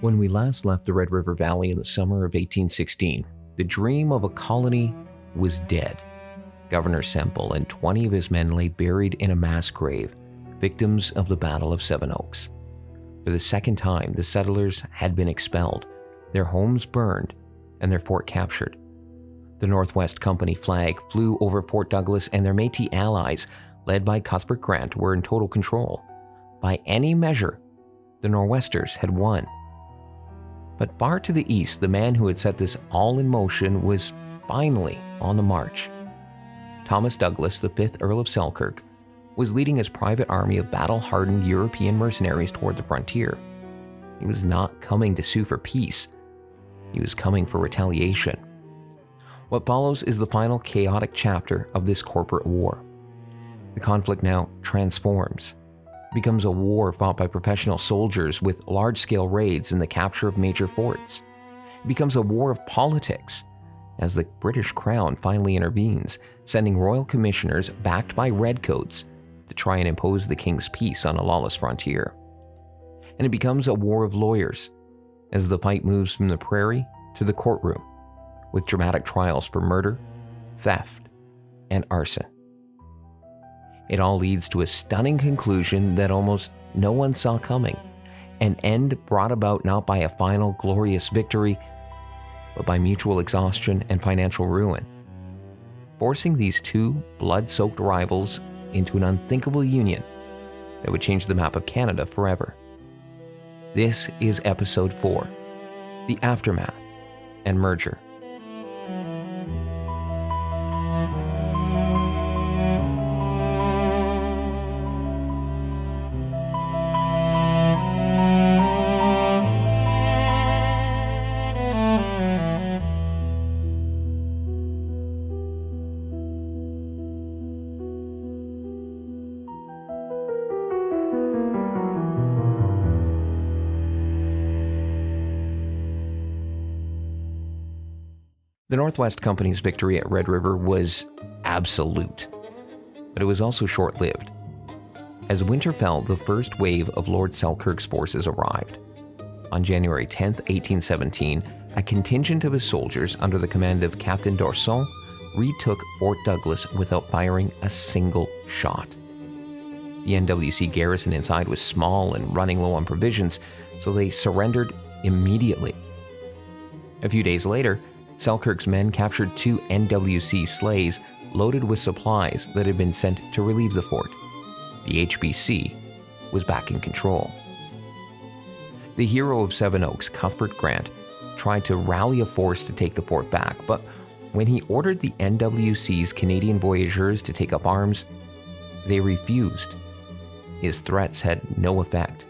When we last left the Red River Valley in the summer of 1816, the dream of a colony was dead. Governor Semple and 20 of his men lay buried in a mass grave, victims of the Battle of Seven Oaks. For the second time, the settlers had been expelled, their homes burned, and their fort captured. The Northwest Company flag flew over Fort Douglas, and their Métis allies, led by Cuthbert Grant, were in total control. By any measure, the Nor'westers had won. But far to the east, the man who had set this all in motion was finally on the march. Thomas Douglas, the 5th Earl of Selkirk, was leading his private army of battle-hardened European mercenaries toward the frontier. He was not coming to sue for peace. He was coming for retaliation. What follows is the final chaotic chapter of this corporate war. The conflict now transforms. It becomes a war fought by professional soldiers with large-scale raids and the capture of major forts. It becomes a war of politics, as the British Crown finally intervenes, sending royal commissioners backed by redcoats to try and impose the king's peace on a lawless frontier. And it becomes a war of lawyers, as the fight moves from the prairie to the courtroom, with dramatic trials for murder, theft, and arson. It all leads to a stunning conclusion that almost no one saw coming, an end brought about not by a final glorious victory, but by mutual exhaustion and financial ruin, forcing these two blood-soaked rivals into an unthinkable union that would change the map of Canada forever. This is Episode 4, The Aftermath and Merger. The Northwest Company's victory at Red River was absolute, but it was also short-lived. As winter fell, the first wave of Lord Selkirk's forces arrived. On January 10, 1817, a contingent of his soldiers under the command of Captain Dorson retook Fort Douglas without firing a single shot. The NWC garrison inside was small and running low on provisions, so they surrendered immediately. A few days later, Selkirk's men captured 2 NWC sleighs loaded with supplies that had been sent to relieve the fort. The HBC was back in control. The hero of Seven Oaks, Cuthbert Grant, tried to rally a force to take the fort back, but when he ordered the NWC's Canadian voyageurs to take up arms, they refused. His threats had no effect.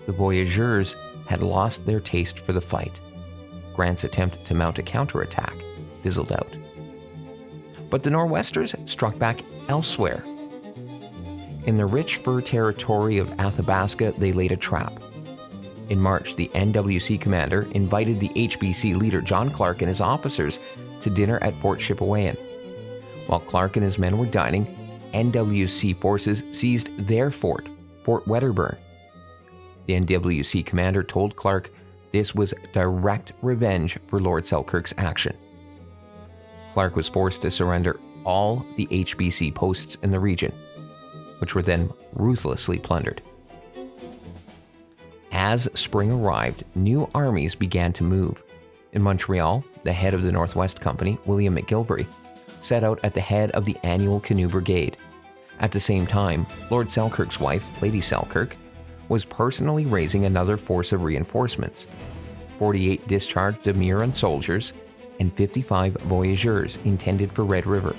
The voyageurs had lost their taste for the fight. Grant's attempt to mount a counterattack fizzled out. But the Nor'westers struck back elsewhere. In the rich fur territory of Athabasca, they laid a trap. In March, the NWC commander invited the HBC leader John Clark and his officers to dinner at Fort Chipewyan. While Clark and his men were dining, NWC forces seized their fort, Fort Wedderburn. The NWC commander told Clark this was direct revenge for Lord Selkirk's action. Clark was forced to surrender all the HBC posts in the region, which were then ruthlessly plundered. As spring arrived, new armies began to move. In Montreal, the head of the Northwest Company, William McGilvery, set out at the head of the annual canoe brigade. At the same time, Lord Selkirk's wife, Lady Selkirk, was personally raising another force of reinforcements. 48 discharged Demurin soldiers and 55 voyageurs intended for Red River.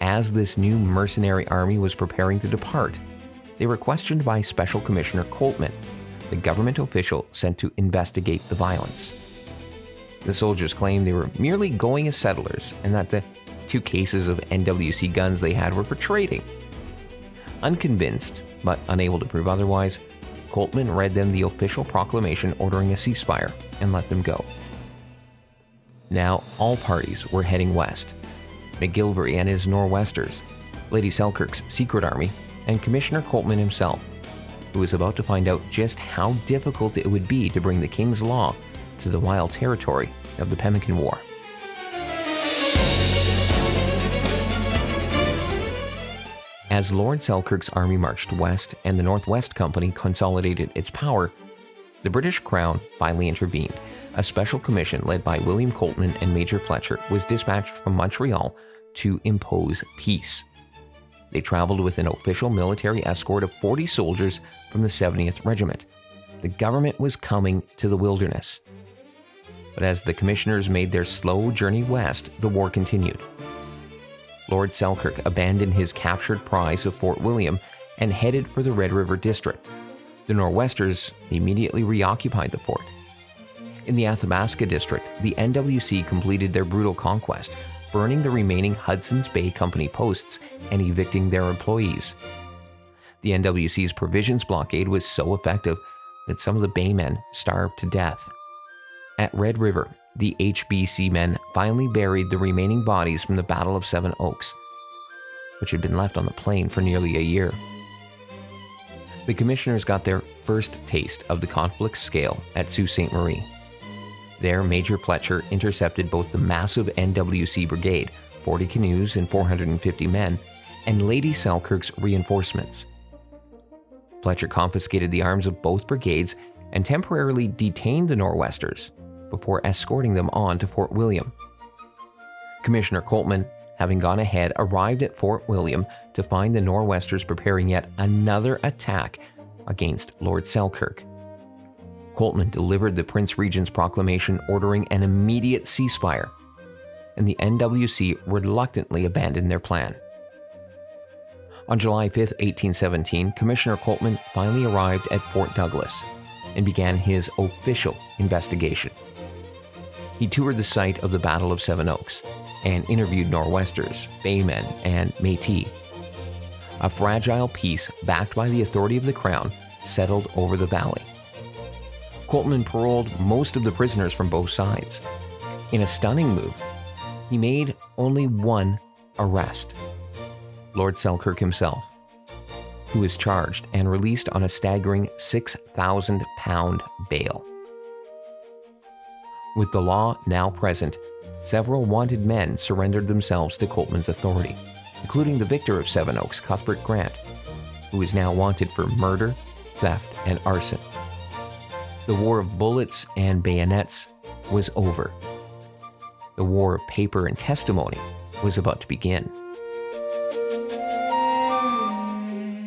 As this new mercenary army was preparing to depart, they were questioned by Special Commissioner Coltman, the government official sent to investigate the violence. The soldiers claimed they were merely going as settlers and that the 2 cases of NWC guns they had were for trading. Unconvinced, but unable to prove otherwise, Coltman read them the official proclamation ordering a ceasefire and let them go. Now all parties were heading west. McGilvery and his Nor'westers, Lady Selkirk's secret army, and Commissioner Coltman himself, who was about to find out just how difficult it would be to bring the King's Law to the wild territory of the Pemmican War. As Lord Selkirk's army marched west and the Northwest Company consolidated its power, the British Crown finally intervened. A special commission led by William Coltman and Major Fletcher was dispatched from Montreal to impose peace. They traveled with an official military escort of 40 soldiers from the 70th Regiment. The government was coming to the wilderness. But as the commissioners made their slow journey west, the war continued. Lord Selkirk abandoned his captured prize of Fort William and headed for the Red River District. The Nor'westers immediately reoccupied the fort. In the Athabasca District, the NWC completed their brutal conquest, burning the remaining Hudson's Bay Company posts and evicting their employees. The NWC's provisions blockade was so effective that some of the baymen starved to death. At Red River, the HBC men finally buried the remaining bodies from the Battle of Seven Oaks, which had been left on the plain for nearly a year. The commissioners got their first taste of the conflict's scale at Sault Ste. Marie. There, Major Fletcher intercepted both the massive NWC brigade, 40 canoes and 450 men, and Lady Selkirk's reinforcements. Fletcher confiscated the arms of both brigades and temporarily detained the Nor'westers before escorting them on to Fort William. Commissioner Coltman, having gone ahead, arrived at Fort William to find the Nor'westers preparing yet another attack against Lord Selkirk. Coltman delivered the Prince Regent's proclamation ordering an immediate ceasefire, and the NWC reluctantly abandoned their plan. On July 5, 1817, Commissioner Coltman finally arrived at Fort Douglas and began his official investigation. He toured the site of the Battle of Seven Oaks and interviewed Nor'westers, Baymen, and Métis. A fragile peace backed by the authority of the Crown settled over the valley. Coltman paroled most of the prisoners from both sides. In a stunning move, he made only one arrest: Lord Selkirk himself, who was charged and released on a staggering £6,000 bail. With the law now present, several wanted men surrendered themselves to Coltman's authority, including the victor of Seven Oaks, Cuthbert Grant, who is now wanted for murder, theft, and arson. The war of bullets and bayonets was over. The war of paper and testimony was about to begin.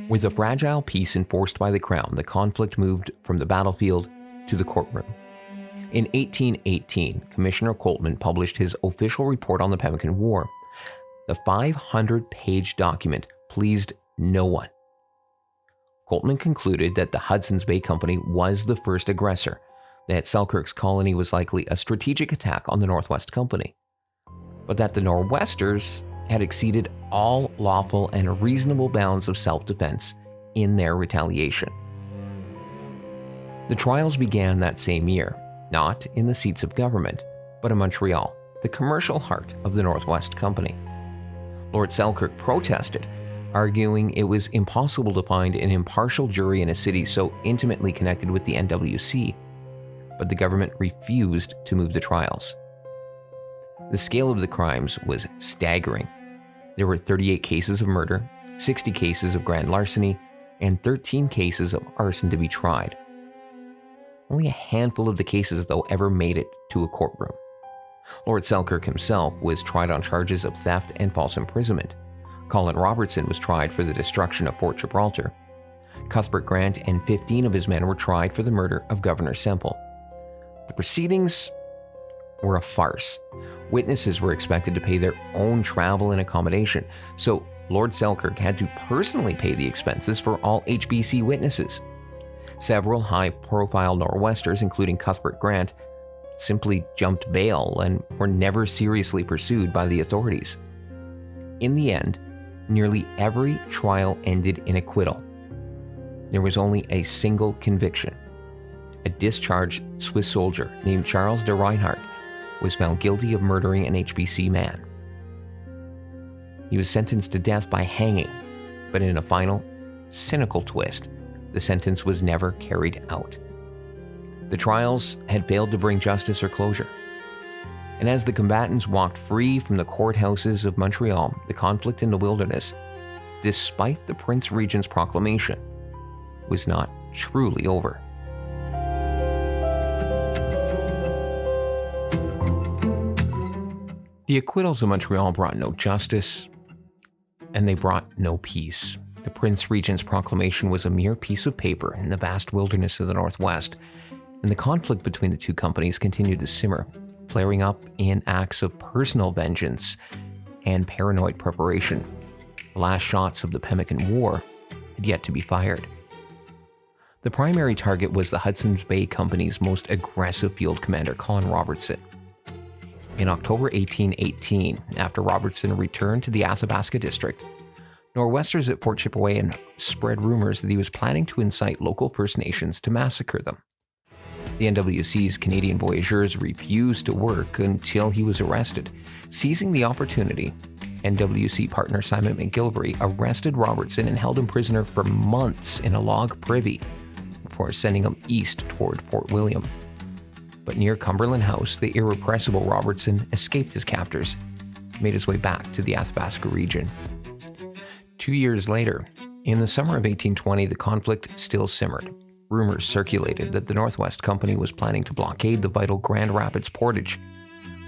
With a fragile peace enforced by the Crown, the conflict moved from the battlefield to the courtroom. In 1818, Commissioner Coltman published his official report on the Pemmican War. The 500-page document pleased no one. Coltman concluded that the Hudson's Bay Company was the first aggressor, that Selkirk's colony was likely a strategic attack on the Northwest Company, but that the Nor'westers had exceeded all lawful and reasonable bounds of self-defense in their retaliation. The trials began that same year, not in the seats of government, but in Montreal, the commercial heart of the Northwest Company. Lord Selkirk protested, arguing it was impossible to find an impartial jury in a city so intimately connected with the NWC, but the government refused to move the trials. The scale of the crimes was staggering. There were 38 cases of murder, 60 cases of grand larceny, and 13 cases of arson to be tried. Only a handful of the cases, though, ever made it to a courtroom. Lord Selkirk himself was tried on charges of theft and false imprisonment. Colin Robertson was tried for the destruction of Fort Gibraltar. Cuthbert Grant and 15 of his men were tried for the murder of Governor Semple. The proceedings were a farce. Witnesses were expected to pay their own travel and accommodation, so Lord Selkirk had to personally pay the expenses for all HBC witnesses. Several high-profile Nor'westers, including Cuthbert Grant, simply jumped bail and were never seriously pursued by the authorities. In the end, nearly every trial ended in acquittal. There was only a single conviction. A discharged Swiss soldier named Charles de Reinhardt was found guilty of murdering an HBC man. He was sentenced to death by hanging, but in a final, cynical twist, the sentence was never carried out. The trials had failed to bring justice or closure. And as the combatants walked free from the courthouses of Montreal, the conflict in the wilderness, despite the Prince Regent's proclamation, was not truly over. The acquittals of Montreal brought no justice, and they brought no peace. The Prince Regent's proclamation was a mere piece of paper in the vast wilderness of the Northwest, and the conflict between the two companies continued to simmer, flaring up in acts of personal vengeance and paranoid preparation. The last shots of the Pemmican War had yet to be fired. The primary target was the Hudson's Bay Company's most aggressive field commander, Colin Robertson. In October 1818, after Robertson returned to the Athabasca district, Nor'westers at Fort Chipewyan spread rumors that he was planning to incite local First Nations to massacre them. The NWC's Canadian voyageurs refused to work until he was arrested. Seizing the opportunity, NWC partner Simon McGilvery arrested Robertson and held him prisoner for months in a log privy before sending him east toward Fort William. But near Cumberland House, the irrepressible Robertson escaped his captors and made his way back to the Athabasca region. 2 years later, in the summer of 1820, the conflict still simmered. Rumors circulated that the Northwest Company was planning to blockade the vital Grand Rapids portage.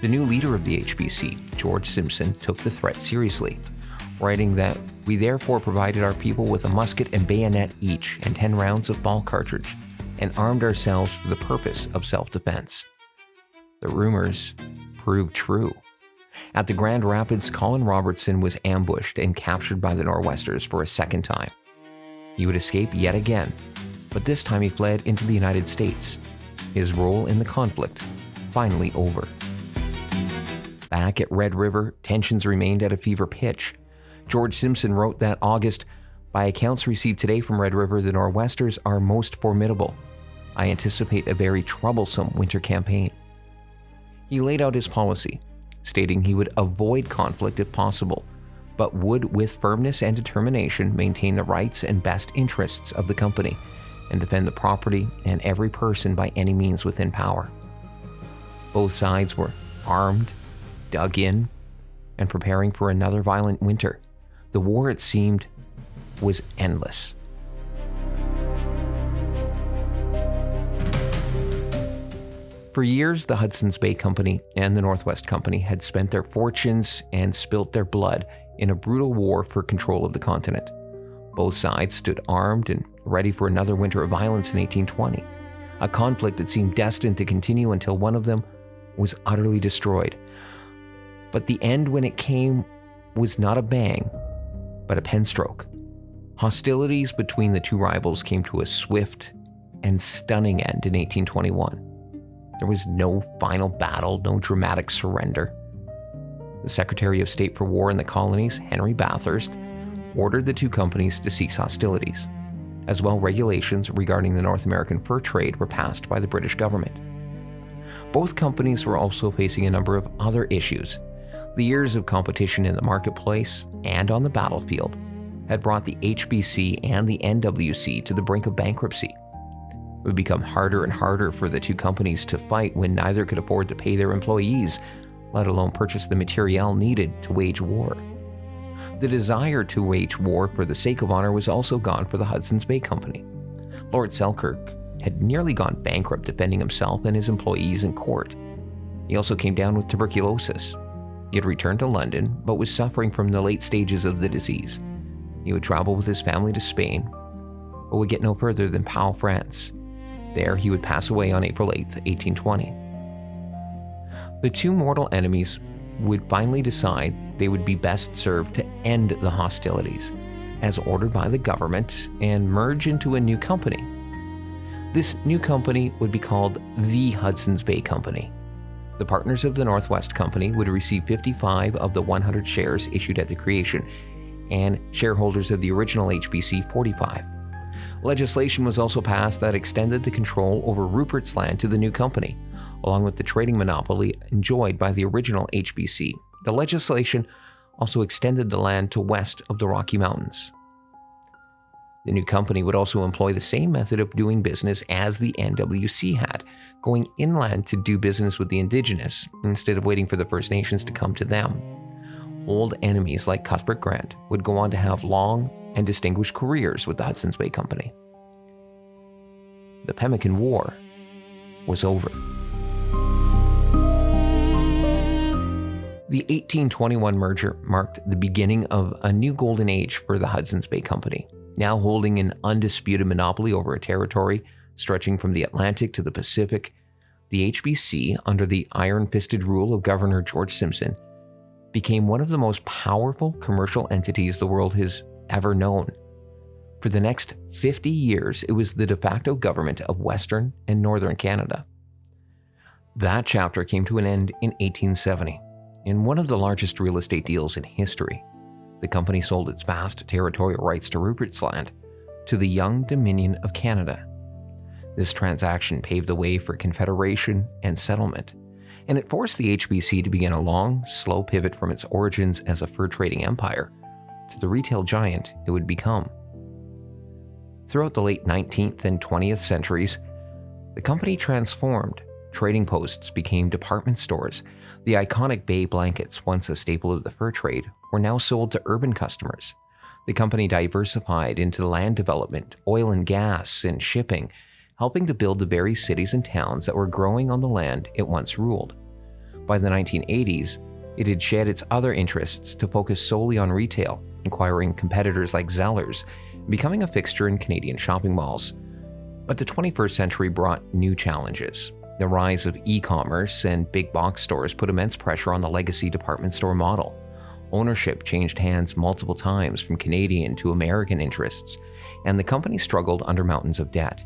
The new leader of the HBC, George Simpson, took the threat seriously, writing that we therefore provided our people with a musket and bayonet each and 10 rounds of ball cartridge, and armed ourselves for the purpose of self-defense. The rumors proved true. At the Grand Rapids, Colin Robertson was ambushed and captured by the Nor'westers for a second time. He would escape yet again, but this time he fled into the United States, his role in the conflict finally over. Back at Red River, tensions remained at a fever pitch. George Simpson wrote that August, by accounts received today from Red River, the Nor'westers are most formidable. I anticipate a very troublesome winter campaign. He laid out his policy, stating he would avoid conflict if possible, but would with firmness and determination maintain the rights and best interests of the company and defend the property and every person by any means within power. Both sides were armed, dug in, and preparing for another violent winter. The war, it seemed, was endless. For years, the Hudson's Bay Company and the Northwest Company had spent their fortunes and spilt their blood in a brutal war for control of the continent. Both sides stood armed and ready for another winter of violence in 1820, a conflict that seemed destined to continue until one of them was utterly destroyed. But the end, when it came, was not a bang, but a penstroke. Hostilities between the two rivals came to a swift and stunning end in 1821. There was no final battle, no dramatic surrender. The Secretary of State for War in the colonies, Henry Bathurst, ordered the two companies to cease hostilities. As well, regulations regarding the North American fur trade were passed by the British government. Both companies were also facing a number of other issues. The years of competition in the marketplace and on the battlefield had brought the HBC and the NWC to the brink of bankruptcy. It would become harder and harder for the two companies to fight when neither could afford to pay their employees, let alone purchase the materiel needed to wage war. The desire to wage war for the sake of honor was also gone for the Hudson's Bay Company. Lord Selkirk had nearly gone bankrupt defending himself and his employees in court. He also came down with tuberculosis. He had returned to London, but was suffering from the late stages of the disease. He would travel with his family to Spain, but would get no further than Pau, France. There, he would pass away on April 8, 1820. The two mortal enemies would finally decide they would be best served to end the hostilities, as ordered by the government, and merge into a new company. This new company would be called the Hudson's Bay Company. The partners of the Northwest Company would receive 55 of the 100 shares issued at the creation, and shareholders of the original HBC 45. Legislation was also passed that extended the control over Rupert's Land to the new company, along with the trading monopoly enjoyed by the original HBC. The legislation also extended the land to west of the Rocky Mountains. The new company would also employ the same method of doing business as the NWC had, going inland to do business with the indigenous instead of waiting for the First Nations to come to them. Old enemies like Cuthbert Grant would go on to have long and distinguished careers with the Hudson's Bay Company. The Pemmican War was over. The 1821 merger marked the beginning of a new golden age for the Hudson's Bay Company, now holding an undisputed monopoly over a territory stretching from the Atlantic to the Pacific. The HBC, under the iron-fisted rule of Governor George Simpson, became one of the most powerful commercial entities the world has ever known. For the next 50 years, it was the de facto government of Western and Northern Canada. That chapter came to an end in 1870. In one of the largest real estate deals in history, the company sold its vast territorial rights to Rupert's Land to the young Dominion of Canada. This transaction paved the way for confederation and settlement, and it forced the HBC to begin a long, slow pivot from its origins as a fur trading empire to the retail giant it would become. Throughout the late 19th and 20th centuries, the company transformed. Trading posts became department stores. The iconic bay blankets, once a staple of the fur trade, were now sold to urban customers. The company diversified into land development, oil and gas, and shipping, helping to build the very cities and towns that were growing on the land it once ruled. By the 1980s, it had shed its other interests to focus solely on retail, acquiring competitors like Zellers, becoming a fixture in Canadian shopping malls. But the 21st century brought new challenges. The rise of e-commerce and big box stores put immense pressure on the legacy department store model. Ownership changed hands multiple times from Canadian to American interests, and the company struggled under mountains of debt.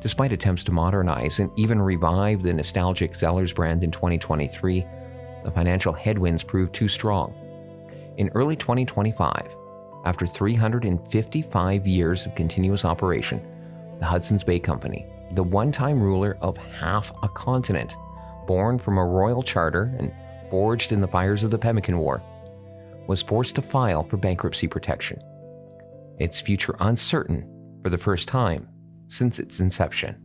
Despite attempts to modernize and even revive the nostalgic Zellers brand in 2023, the financial headwinds proved too strong. In early 2025, after 355 years of continuous operation, the Hudson's Bay Company, the one-time ruler of half a continent, born from a royal charter and forged in the fires of the Pemmican War, was forced to file for bankruptcy protection. Its future uncertain for the first time since its inception.